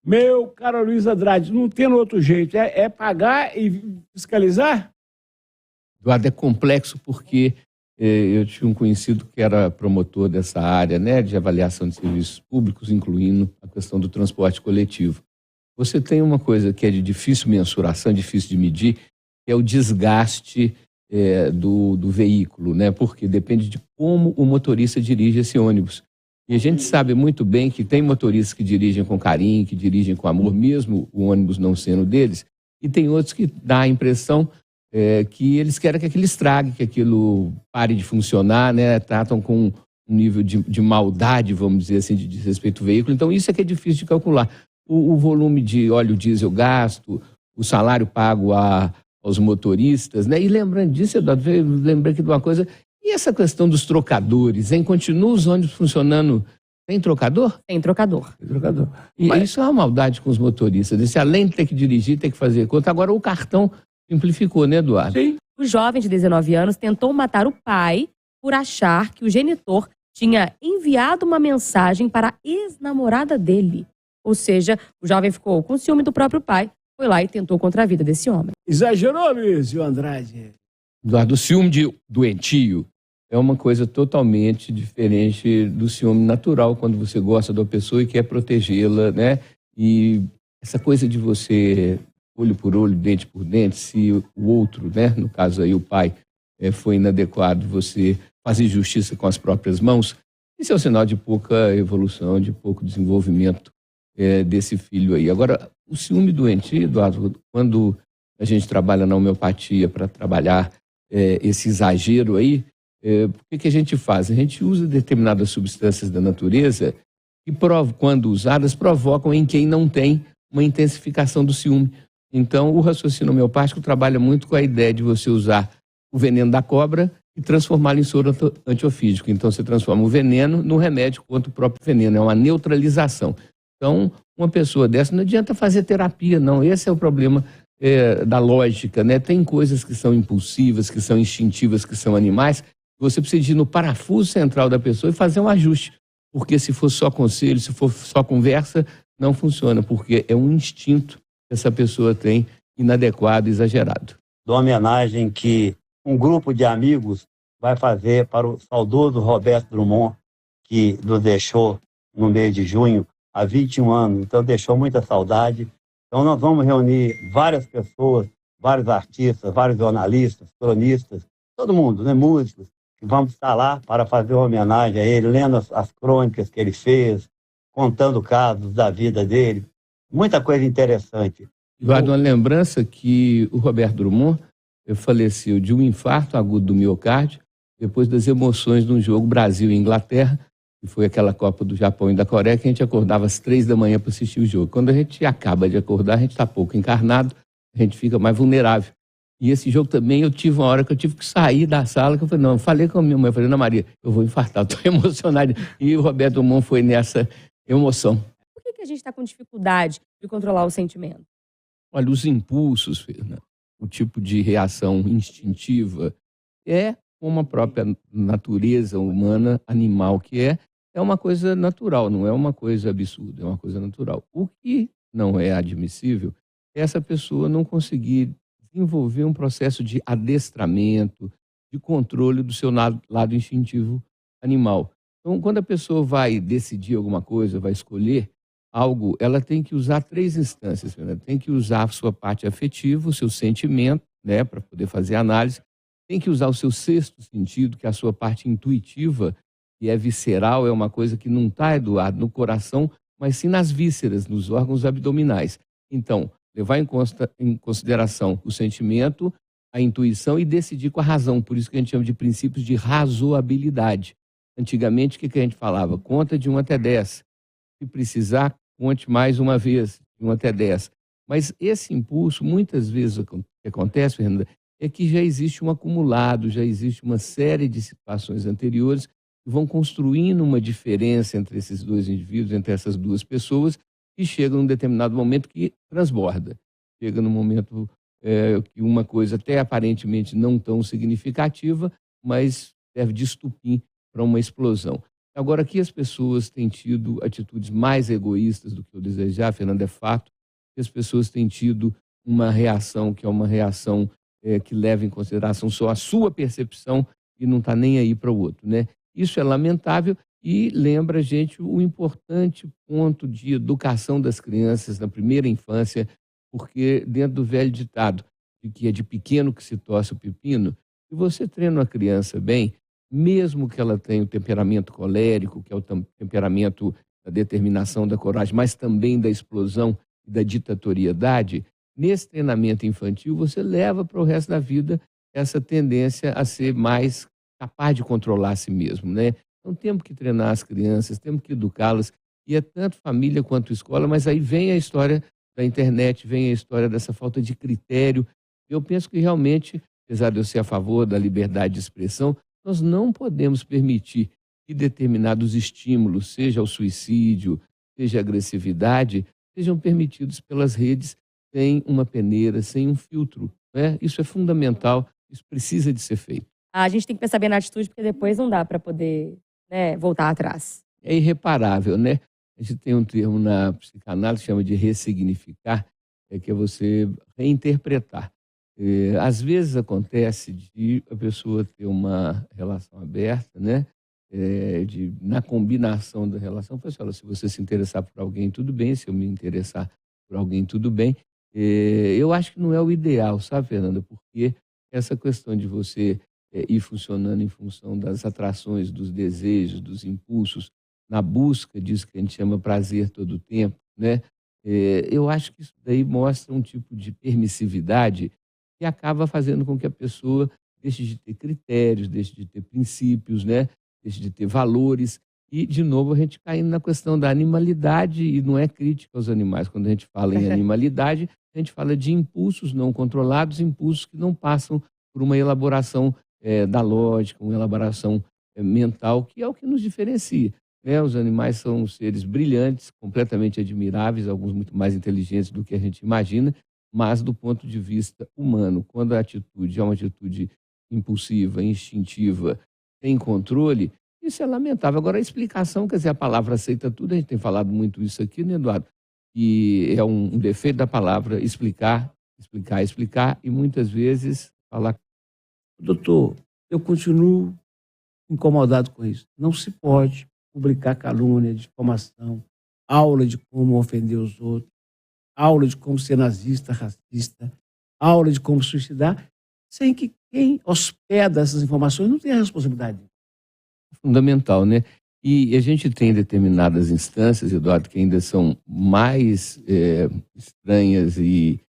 Meu caro Luiz Andrade, não tendo outro jeito, é pagar e fiscalizar? Eduardo, é complexo porque eu tinha um conhecido que era promotor dessa área, né, de avaliação de serviços públicos, incluindo a questão do transporte coletivo. Você tem uma coisa que é de difícil mensuração, difícil de medir, que é o desgaste do veículo, né? Porque depende de como o motorista dirige esse ônibus. E a gente sabe muito bem que tem motoristas que dirigem com carinho, que dirigem com amor, mesmo o ônibus não sendo deles, e tem outros que dá a impressão que eles querem que aquilo estrague, que aquilo pare de funcionar, né? Tratam com um nível de maldade, vamos dizer assim, de desrespeito ao veículo. Então isso é que é difícil de calcular. O volume de óleo diesel gasto, o salário pago aos motoristas, né? E lembrando disso, Eduardo, lembrei aqui de uma coisa, e essa questão dos trocadores, hein? Continua os ônibus funcionando? Tem trocador? Tem trocador. Tem trocador. E isso é uma maldade com os motoristas. Esse, além de ter que dirigir, ter que fazer conta, agora o cartão simplificou, né, Eduardo? Sim. O jovem de 19 anos tentou matar o pai por achar que o genitor tinha enviado uma mensagem para a ex-namorada dele. Ou seja, o jovem ficou com ciúme do próprio pai, foi lá e tentou contra a vida desse homem. Exagerou, Luiz Andrade? Eduardo, o ciúme doentio é uma coisa totalmente diferente do ciúme natural, quando você gosta da pessoa e quer protegê-la, né? E essa coisa de você, olho por olho, dente por dente, se o outro, né, no caso aí o pai, foi inadequado, você fazer justiça com as próprias mãos, isso é um sinal de pouca evolução, de pouco desenvolvimento desse filho aí. Agora, o ciúme doentio, Eduardo, quando a gente trabalha na homeopatia para trabalhar esse exagero aí, o que a gente faz? A gente usa determinadas substâncias da natureza que, quando usadas, provocam em quem não tem uma intensificação do ciúme. Então, o raciocínio homeopático trabalha muito com a ideia de você usar o veneno da cobra e transformá-lo em soro antiofídico. Então, você transforma o veneno no remédio contra o próprio veneno. É uma neutralização. Então, uma pessoa dessa não adianta fazer terapia, não. Esse é o problema da lógica, né? Tem coisas que são impulsivas, que são instintivas, que são animais. Você precisa ir no parafuso central da pessoa e fazer um ajuste. Porque se for só conselho, se for só conversa, não funciona. Porque é um instinto que essa pessoa tem inadequado, exagerado. Da homenagem que um grupo de amigos vai fazer para o saudoso Roberto Drummond, que nos deixou no mês de junho, há 21 anos, então deixou muita saudade. Então nós vamos reunir várias pessoas, vários artistas, vários jornalistas, cronistas, todo mundo, né, músicos, que vamos estar lá para fazer uma homenagem a ele, lendo as crônicas que ele fez, contando casos da vida dele, muita coisa interessante. Eduardo, uma lembrança que o Roberto Drummond faleceu de um infarto agudo do miocárdio depois das emoções de um jogo Brasil e Inglaterra, que foi aquela Copa do Japão e da Coreia, que a gente acordava às 3 da manhã para assistir o jogo. Quando a gente acaba de acordar, a gente está pouco encarnado, a gente fica mais vulnerável. E esse jogo também, eu tive uma hora que eu tive que sair da sala, que eu falei, não, eu falei com a minha mãe, eu falei, Ana Maria, eu vou infartar, eu estou emocionado. E o Roberto Drummond foi nessa emoção. Por que a gente está com dificuldade de controlar o sentimento? Olha, os impulsos, Fernanda, o tipo de reação instintiva, como a própria natureza humana, animal que é uma coisa natural, não é uma coisa absurda, é uma coisa natural. O que não é admissível é essa pessoa não conseguir desenvolver um processo de adestramento, de controle do seu lado instintivo animal. Então, quando a pessoa vai decidir alguma coisa, vai escolher algo, ela tem que usar 3 instâncias. Fernanda. Tem que usar a sua parte afetiva, o seu sentimento, né, para poder fazer análise. Tem que usar o seu 6º sentido, que é a sua parte intuitiva, que é visceral, é uma coisa que não está, Eduardo, no coração, mas sim nas vísceras, nos órgãos abdominais. Então, levar em consideração o sentimento, a intuição e decidir com a razão. Por isso que a gente chama de princípios de razoabilidade. Antigamente, o que a gente falava? Conta de 1 até 10. Se precisar, conte mais uma vez, de 1 até 10. Mas esse impulso, muitas vezes, o que acontece, Fernanda, é que já existe um acumulado, já existe uma série de situações anteriores que vão construindo uma diferença entre esses 2 indivíduos, entre essas 2 pessoas, e chega num determinado momento que transborda. Chega num momento que uma coisa até aparentemente não tão significativa, mas serve de estupim para uma explosão. Agora, aqui as pessoas têm tido atitudes mais egoístas do que eu desejar, Fernando, é fato, que as pessoas têm tido uma reação que é uma reação que leva em consideração só a sua percepção e não está nem aí para o outro, né? Isso é lamentável e lembra a gente o importante ponto de educação das crianças na primeira infância, porque dentro do velho ditado de que é de pequeno que se torce o pepino, se você treina uma criança bem, mesmo que ela tenha o temperamento colérico, que é o temperamento da determinação, da coragem, mas também da explosão e da ditatoriedade, nesse treinamento infantil você leva para o resto da vida essa tendência a ser mais capaz de controlar a si mesmo, né? Então temos que treinar as crianças, temos que educá-las, e é tanto família quanto escola, mas aí vem a história da internet, vem a história dessa falta de critério. Eu penso que realmente, apesar de eu ser a favor da liberdade de expressão, nós não podemos permitir que determinados estímulos, seja o suicídio, seja a agressividade, sejam permitidos pelas redes sem uma peneira, sem um filtro, né? Isso é fundamental, isso precisa de ser feito. A gente tem que pensar bem na atitude, porque depois não dá para poder, né, voltar atrás. É irreparável, né? A gente tem um termo na psicanálise que chama de ressignificar, que é você reinterpretar. Às vezes acontece de a pessoa ter uma relação aberta, né? Na combinação da relação, pessoal, se você se interessar por alguém, tudo bem, se eu me interessar por alguém, tudo bem. Eu acho que não é o ideal, sabe, Fernanda? Porque essa questão de você ir funcionando em função das atrações, dos desejos, dos impulsos, na busca disso que a gente chama prazer todo o tempo, né? Eu acho que isso daí mostra um tipo de permissividade que acaba fazendo com que a pessoa deixe de ter critérios, deixe de ter princípios, né? Deixe de ter valores. E, de novo, a gente caindo na questão da animalidade, e não é crítica aos animais. Quando a gente fala em animalidade, a gente fala de impulsos não controlados, impulsos que não passam por uma elaboração da lógica, uma elaboração mental, que é o que nos diferencia, né? Os animais são seres brilhantes, completamente admiráveis, alguns muito mais inteligentes do que a gente imagina, mas do ponto de vista humano, quando a atitude é uma atitude impulsiva, instintiva, sem controle, isso é lamentável. Agora, a explicação, quer dizer, a palavra aceita tudo, a gente tem falado muito isso aqui, né, Eduardo? E é um defeito da palavra explicar, e muitas vezes falar. Doutor, eu continuo incomodado com isso. Não se pode publicar calúnia, difamação, aula de como ofender os outros, aula de como ser nazista, racista, aula de como suicidar, sem que quem hospeda essas informações não tenha responsabilidade. Fundamental, né? E a gente tem determinadas instâncias, Eduardo, que ainda são mais estranhas e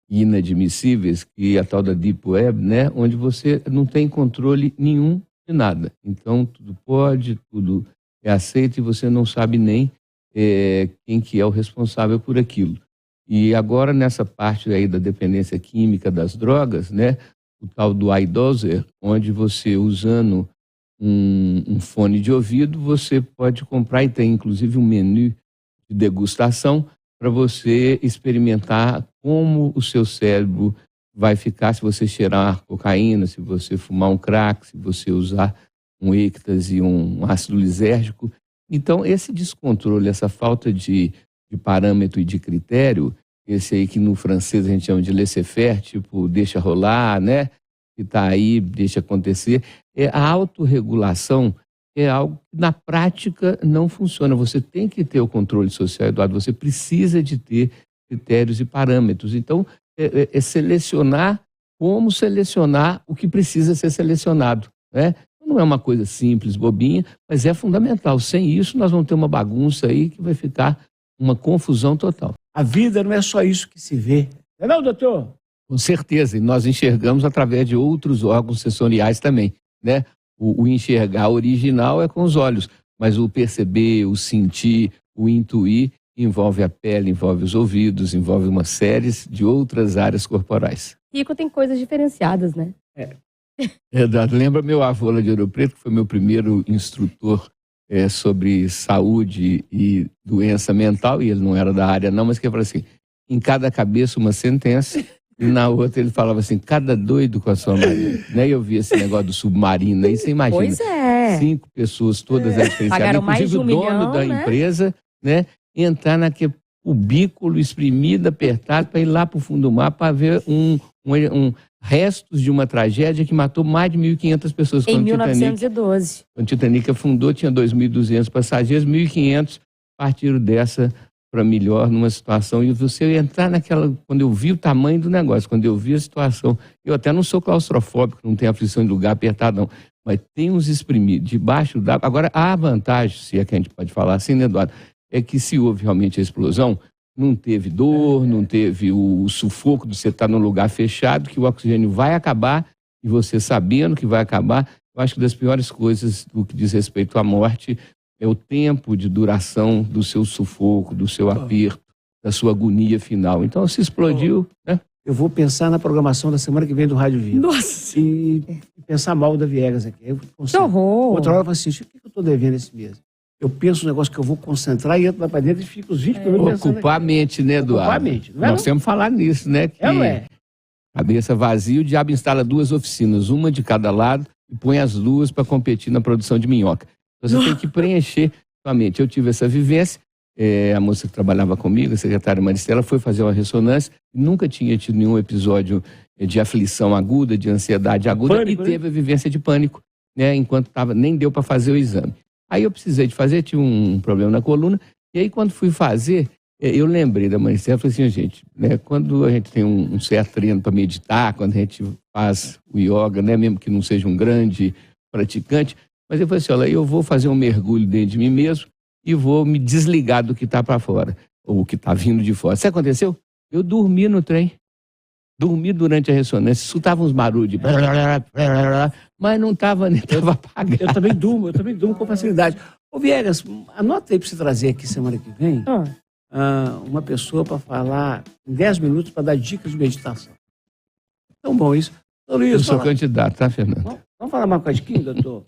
inadmissíveis, que a tal da Deep Web, né? Onde você não tem controle nenhum de nada. Então, tudo pode, tudo é aceito e você não sabe nem quem que é o responsável por aquilo. E agora, nessa parte aí da dependência química das drogas, né? O tal do iDozer, onde você, usando um fone de ouvido, você pode comprar, e tem inclusive um menu de degustação para você experimentar como o seu cérebro vai ficar se você cheirar cocaína, se você fumar um crack, se você usar um êxtase, um ácido lisérgico. Então, esse descontrole, essa falta de parâmetro e de critério, esse aí que no francês a gente chama de laissez-faire, tipo, deixa rolar, né? Que está aí, deixa acontecer. A autorregulação é algo que na prática não funciona. Você tem que ter o controle social, Eduardo, você precisa de ter critérios e parâmetros. Então, selecionar como selecionar o que precisa ser selecionado, né? Não é uma coisa simples, bobinha, mas é fundamental. Sem isso, nós vamos ter uma bagunça aí que vai ficar uma confusão total. A vida não é só isso que se vê. Não, doutor? Com certeza, e nós enxergamos através de outros órgãos sensoriais também, né? O enxergar original é com os olhos, mas o perceber, o sentir, o intuir envolve a pele, envolve os ouvidos, envolve uma série de outras áreas corporais. Rico tem coisas diferenciadas, né? Eduardo, lembra meu avô lá de Ouro Preto, que foi meu primeiro instrutor sobre saúde e doença mental, e ele não era da área não, mas que falou assim, em cada cabeça uma sentença, E na outra ele falava assim, cada doido com a sua marina. Né? Eu vi esse negócio do submarino aí, você imagina. Pois é. 5 pessoas, todas diferenciadas, Pagaram mais inclusive de 1 o dono milhão, da né? empresa, né? Entrar naquele cubículo espremido, apertado, para ir lá para o fundo do mar para ver restos de uma tragédia que matou mais de 1.500 pessoas. Em 1912. Quando o Titanic afundou, tinha 2.200 passageiros, 1.500 partiram dessa para melhor numa situação. E você entrar naquela... Quando eu vi o tamanho do negócio, quando eu vi a situação... Eu até não sou claustrofóbico, não tenho aflição de lugar apertado, não. Mas tem uns espremidos debaixo da... Agora, a vantagem, se é que a gente pode falar assim, né, Eduardo? É que se houve realmente a explosão, não teve dor, não teve o sufoco de você estar num lugar fechado, que o oxigênio vai acabar, e você sabendo que vai acabar. Eu acho que das piores coisas do que diz respeito à morte é o tempo de duração do seu sufoco, do seu aperto, da sua agonia final. Então, se explodiu, né? Eu vou pensar na programação da semana que vem do Rádio Viva. Nossa! E pensar mal da Viegas aqui. Que horror! Outra hora eu falo assim, o que eu estou devendo esse mês? Eu penso um negócio que eu vou concentrar e entro lá para dentro e fico os 20 minutos pensando Ocupar a mente, né, Eduardo? Ocupar a mente, não é? Nós temos que falar nisso, né? Que não é? cabeça vazia, o diabo instala 2 oficinas, uma de cada lado, e põe as 2 para competir na produção de minhoca. Você tem que preencher sua mente. Eu tive essa vivência, a moça que trabalhava comigo, a secretária Maristela, foi fazer uma ressonância, nunca tinha tido nenhum episódio de aflição aguda, de ansiedade aguda, pânico, e teve a vivência de pânico, né, enquanto estava, nem deu para fazer o exame. Aí eu precisei de fazer, tinha um problema na coluna, e aí quando fui fazer, eu lembrei da Maristela, falei assim, gente, né, quando a gente tem um certo treino para meditar, quando a gente faz o yoga, né, mesmo que não seja um grande praticante, mas eu falei assim, olha, eu vou fazer um mergulho dentro de mim mesmo e vou me desligar do que está para fora, ou o que está vindo de fora. Sabe o que aconteceu? Eu dormi no trem. Dormi durante a ressonância, escutava uns barulhos de... mas não estava nem apagado. Eu também durmo com facilidade. Ô Viegas, anota aí para você trazer aqui semana que vem uma pessoa para falar em 10 minutos para dar dicas de meditação. Tão bom isso. Luiz, eu sou candidato, tá, Fernando? Vamos falar mais um bocadinho, doutor?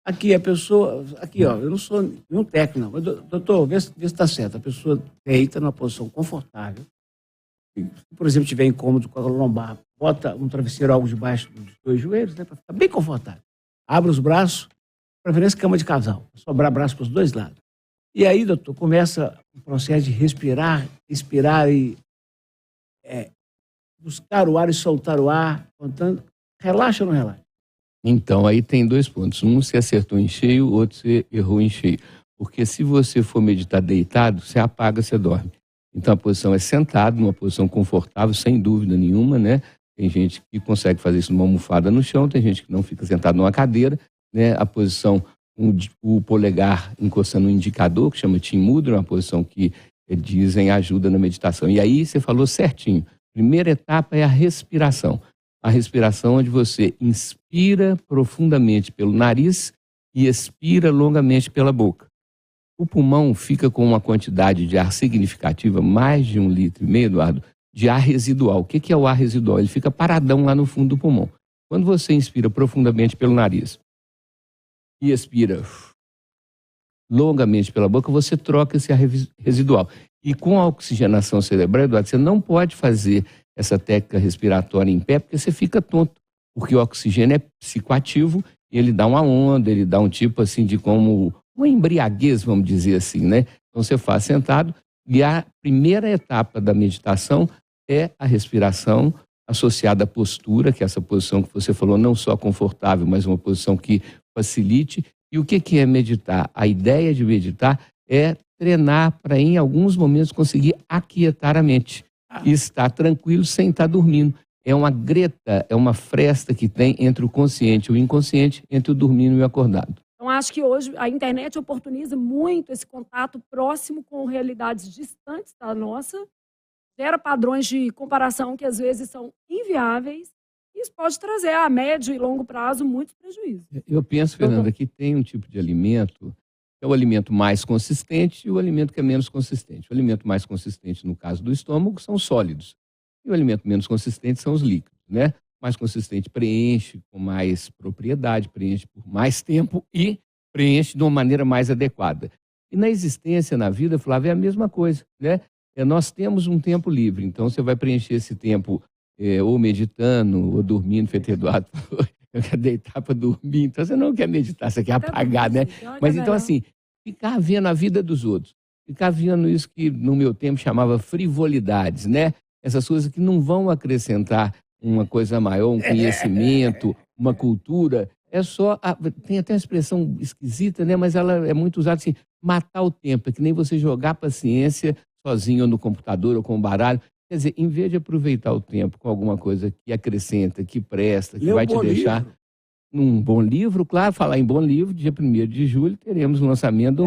Aqui a pessoa, eu não sou nenhum técnico, não, mas doutor, vê se está certo. A pessoa deita numa posição confortável. Se, por exemplo, tiver incômodo com a lombar, bota um travesseiro algo debaixo dos 2 joelhos, né, para ficar bem confortável. Abre os braços, preferência cama de casal, sobrar braço para os 2 lados. E aí, doutor, começa o processo de respirar, expirar e buscar o ar e soltar o ar, contando. Relaxa ou não relaxa? Então, aí tem 2 pontos. Um, você acertou em cheio, outro, você errou em cheio. Porque se você for meditar deitado, você apaga, você dorme. Então, a posição é sentado, numa posição confortável, sem dúvida nenhuma, né? Tem gente que consegue fazer isso numa almofada no chão, tem gente que não fica sentado numa cadeira, né? A posição, o polegar encostando no indicador, que chama Tim Mudra, uma posição que dizem ajuda na meditação. E aí, você falou certinho. Primeira etapa é a respiração. A respiração onde você inspira profundamente pelo nariz e expira longamente pela boca. O pulmão fica com uma quantidade de ar significativa, mais de 1,5 litro, Eduardo, de ar residual. O que é o ar residual? Ele fica paradão lá no fundo do pulmão. Quando você inspira profundamente pelo nariz e expira longamente pela boca, você troca esse ar residual. E com a oxigenação cerebral, Eduardo, você não pode fazer essa técnica respiratória em pé, porque você fica tonto. Porque o oxigênio é psicoativo, ele dá uma onda, ele dá um tipo assim de como uma embriaguez, vamos dizer assim, né? Então você faz sentado e a primeira etapa da meditação é a respiração associada à postura, que é essa posição que você falou, não só confortável, mas uma posição que facilite. E o que é meditar? A ideia de meditar é treinar para, em alguns momentos, conseguir aquietar a mente e estar tranquilo sem estar dormindo. É uma greta, é uma fresta que tem entre o consciente e o inconsciente, entre o dormindo e o acordado. Então, acho que hoje a internet oportuniza muito esse contato próximo com realidades distantes da nossa, gera padrões de comparação que às vezes são inviáveis, e isso pode trazer a médio e longo prazo muitos prejuízos. Eu penso, Fernanda, que tem um tipo de alimento, que é o alimento mais consistente e o alimento que é menos consistente. O alimento mais consistente, no caso do estômago, são sólidos. E o alimento menos consistente são os líquidos, né? Mais consistente preenche com mais propriedade, preenche por mais tempo e preenche de uma maneira mais adequada. E na existência, na vida, Flávia, é a mesma coisa, né? Nós temos um tempo livre, então você vai preencher esse tempo ou meditando, ou dormindo, feito Eduardo falou, eu quero deitar para dormir, então você não quer meditar, você quer apagar, né? Mas então assim, ficar vendo a vida dos outros, ficar vendo isso que no meu tempo chamava frivolidades, né? Essas coisas que não vão acrescentar uma coisa maior, um conhecimento, uma cultura, é só, tem até uma expressão esquisita, né? Mas ela é muito usada assim, matar o tempo, é que nem você jogar paciência sozinho ou no computador ou com o baralho. Quer dizer, em vez de aproveitar o tempo com alguma coisa que acrescenta, que presta, que vai te deixar num bom livro, claro, falar em bom livro, dia 1º de julho teremos o lançamento.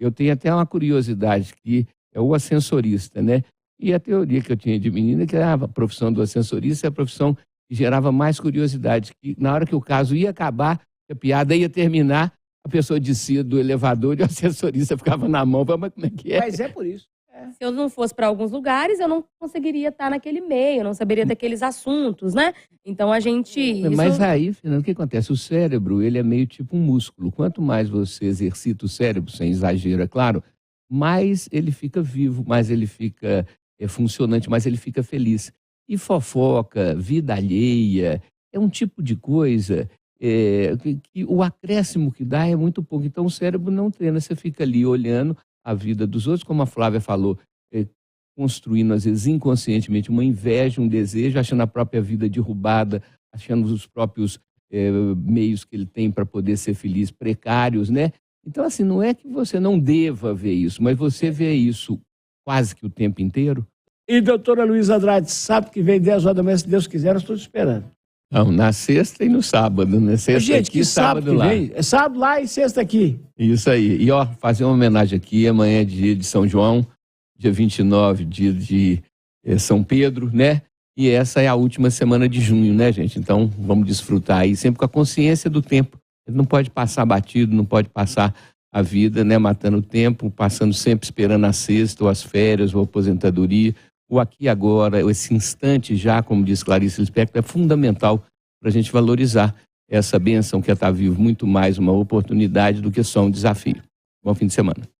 Eu tenho até uma curiosidade, que é o ascensorista, né? E a teoria que eu tinha de menina, que a profissão do ascensorista é a profissão que gerava mais curiosidade, que na hora que o caso ia acabar, a piada ia terminar, a pessoa descia do elevador e o ascensorista ficava na mão, mas como é que é? Mas é por isso. Se eu não fosse para alguns lugares, eu não conseguiria estar naquele meio, eu não saberia daqueles assuntos, né? Então a gente... Mas aí, Fernando, o que acontece? O cérebro, ele é meio tipo um músculo. Quanto mais você exercita o cérebro, sem exagero, é claro, mais ele fica vivo, mais ele fica funcionante, mais ele fica feliz. E fofoca, vida alheia, é um tipo de coisa que o acréscimo que dá é muito pouco. Então o cérebro não treina, você fica ali olhando a vida dos outros, como a Flávia falou, construindo às vezes inconscientemente uma inveja, um desejo, achando a própria vida derrubada, achando os próprios meios que ele tem para poder ser feliz precários, né? Então assim, não é que você não deva ver isso, mas você vê isso quase que o tempo inteiro. E doutora Luísa Andrade, sábado que vem, 10 horas da manhã, se Deus quiser, eu estou te esperando. Não, na sexta e no sábado, né? Sexta gente, aqui, que sábado lá. Vem? É sábado lá e sexta aqui. Isso aí. E ó, fazer uma homenagem aqui, amanhã é dia de São João, dia 29, dia de São Pedro, né? E essa é a última semana de junho, né, gente? Então, vamos desfrutar aí, sempre com a consciência do tempo. Ele não pode passar batido, não pode passar a vida, né, matando o tempo, passando sempre esperando a sexta, ou as férias, ou a aposentadoria, o aqui e agora, esse instante já, como diz Clarice Lispector, é fundamental para a gente valorizar essa bênção que é estar vivo, muito mais uma oportunidade do que só um desafio. Bom fim de semana.